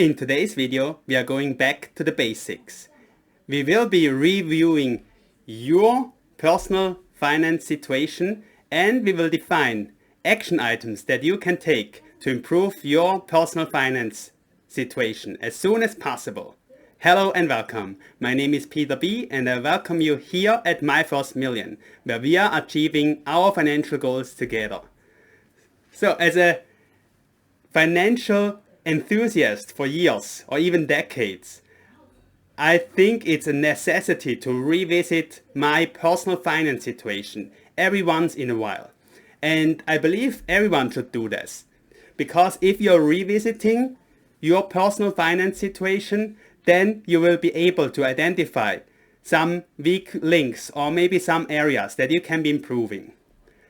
In today's video, we are going back to the basics. We will be reviewing your personal finance situation and we will define action items that you can take to improve your personal finance situation as soon as possible. Hello and welcome. My name is Peter B and I welcome you here at My First Million, where we are achieving our financial goals together. So as a financial enthusiast for years or even decades, I think it's a necessity to revisit my personal finance situation every once in a while. And I believe everyone should do this. Because if you're revisiting your personal finance situation, then you will be able to identify some weak links or maybe some areas that you can be improving.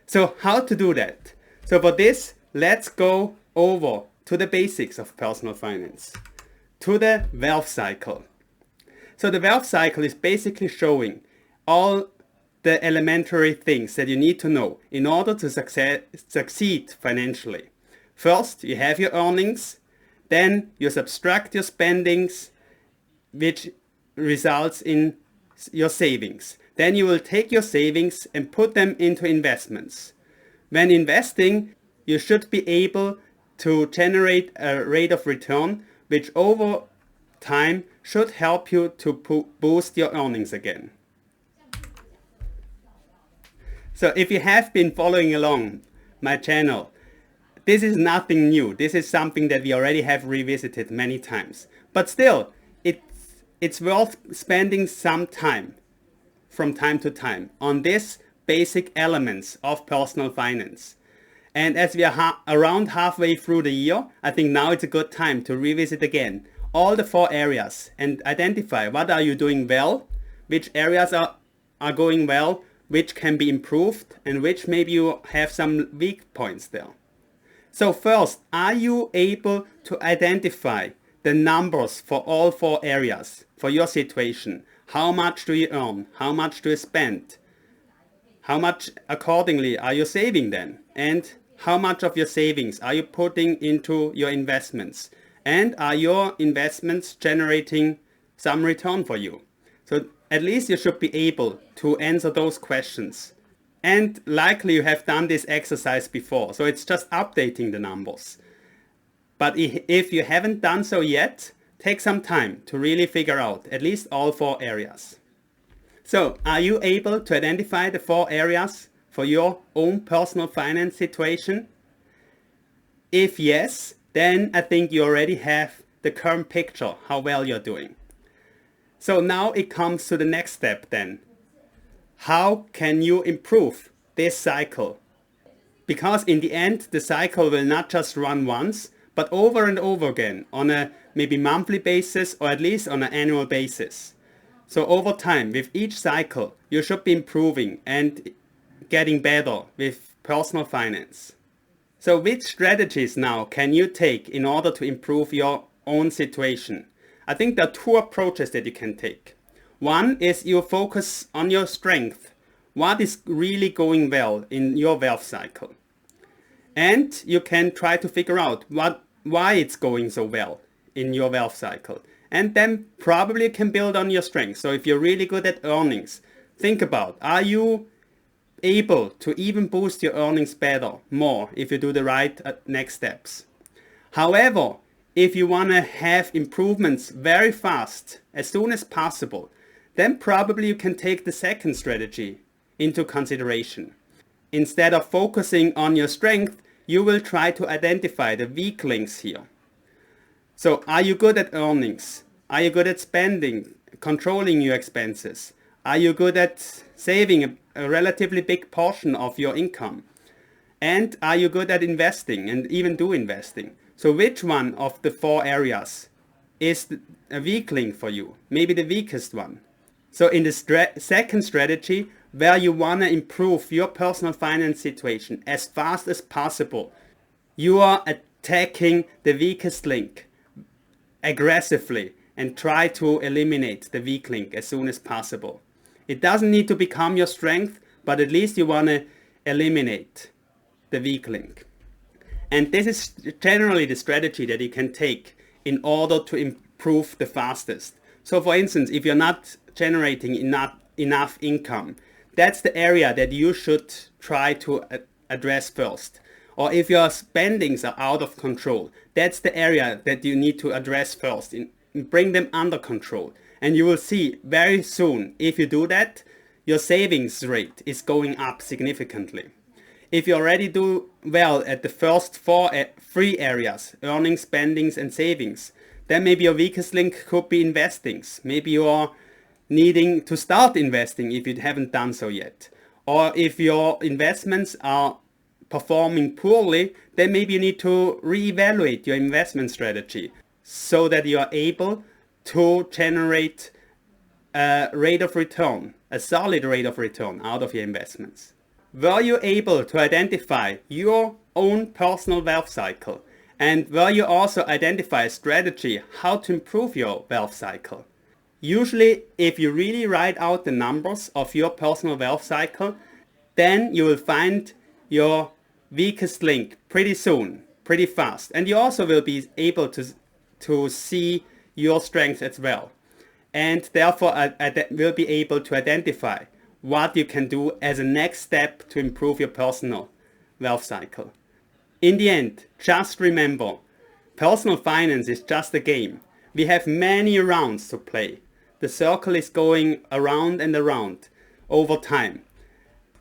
So how to do that? So for this, let's go over to the basics of personal finance, to the wealth cycle. So the wealth cycle is basically showing all the elementary things that you need to know in order to succeed financially. First, you have your earnings, then you subtract your spendings, which results in your savings. Then you will take your savings and put them into investments. When investing, you should be able to generate a rate of return which over time should help you to boost your earnings again. So if you have been following along my channel, this is nothing new. This is something that we already have revisited many times. But still, it's worth spending some time from time to time on these basic elements of personal finance. And as we are around halfway through the year, I think now it's a good time to revisit again all the 4 areas and identify what are you doing well, which areas are going well, which can be improved, and which maybe you have some weak points there. So first, are you able to identify the numbers for all 4 areas for your situation? How much do you earn? How much do you spend? How much accordingly are you saving then? And how much of your savings are you putting into your investments? And are your investments generating some return for you? So at least you should be able to answer those questions. And likely you have done this exercise before, so it's just updating the numbers. But if you haven't done so yet, take some time to really figure out at least all 4 areas. So are you able to identify the 4 areas for your own personal finance situation? If yes, then I think you already have the current picture how well you're doing. So now it comes to the next step then. How can you improve this cycle? Because in the end, the cycle will not just run once, but over and over again on a maybe monthly basis or at least on an annual basis. So over time, with each cycle, you should be improving and getting better with personal finance. So which strategies now can you take in order to improve your own situation? I think there are 2 approaches that you can take. One is you focus on your strength. What is really going well in your wealth cycle? And you can try to figure out why it's going so well in your wealth cycle. And then probably you can build on your strengths. So if you're really good at earnings, think about, are you able to even boost your earnings better, more, if you do the right next steps? However, if you want to have improvements very fast, as soon as possible, then probably you can take the second strategy into consideration. Instead of focusing on your strength, you will try to identify the weak links here. So are you good at earnings? Are you good at spending, controlling your expenses? Are you good at saving a relatively big portion of your income? And are you good at investing and even do investing? So which one of the 4 areas is a weak link for you? Maybe the weakest one. So in the second strategy, where you want to improve your personal finance situation as fast as possible, you are attacking the weakest link aggressively and try to eliminate the weak link as soon as possible. It doesn't need to become your strength, but at least you want to eliminate the weak link. And this is generally the strategy that you can take in order to improve the fastest. So for instance, if you're not generating enough income, that's the area that you should try to address first. Or if your spendings are out of control, that's the area that you need to address first, bring them under control. And you will see very soon, if you do that, your savings rate is going up significantly. If you already do well at the first three areas, earnings, spendings, and savings, then maybe your weakest link could be investings. Maybe you are needing to start investing if you haven't done so yet. Or if your investments are performing poorly, then maybe you need to reevaluate your investment strategy so that you are able to generate a rate of return, a solid rate of return out of your investments. Were you able to identify your own personal wealth cycle? And were you also identify a strategy how to improve your wealth cycle? Usually, if you really write out the numbers of your personal wealth cycle, then you will find your weakest link pretty soon, pretty fast. And you also will be able to see your strengths as well. And therefore, I will be able to identify what you can do as a next step to improve your personal wealth cycle. In the end, just remember, personal finance is just a game. We have many rounds to play. The circle is going around and around over time.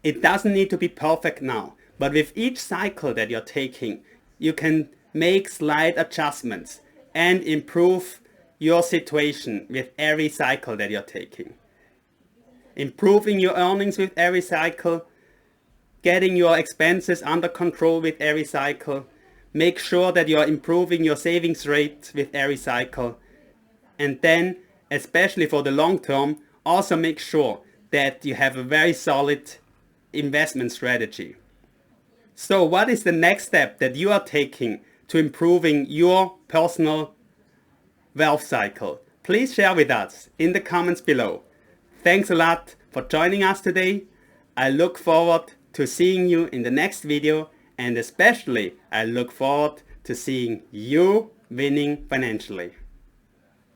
It doesn't need to be perfect now, but with each cycle that you're taking, you can make slight adjustments and improve your situation with every cycle that you're taking. Improving your earnings with every cycle, getting your expenses under control with every cycle, make sure that you're improving your savings rate with every cycle, and then, especially for the long term, also make sure that you have a very solid investment strategy. So what is the next step that you are taking to improving your personal wealth cycle? Please share with us in the comments below. Thanks a lot for joining us today. I look forward to seeing you in the next video, and especially I look forward to seeing you winning financially.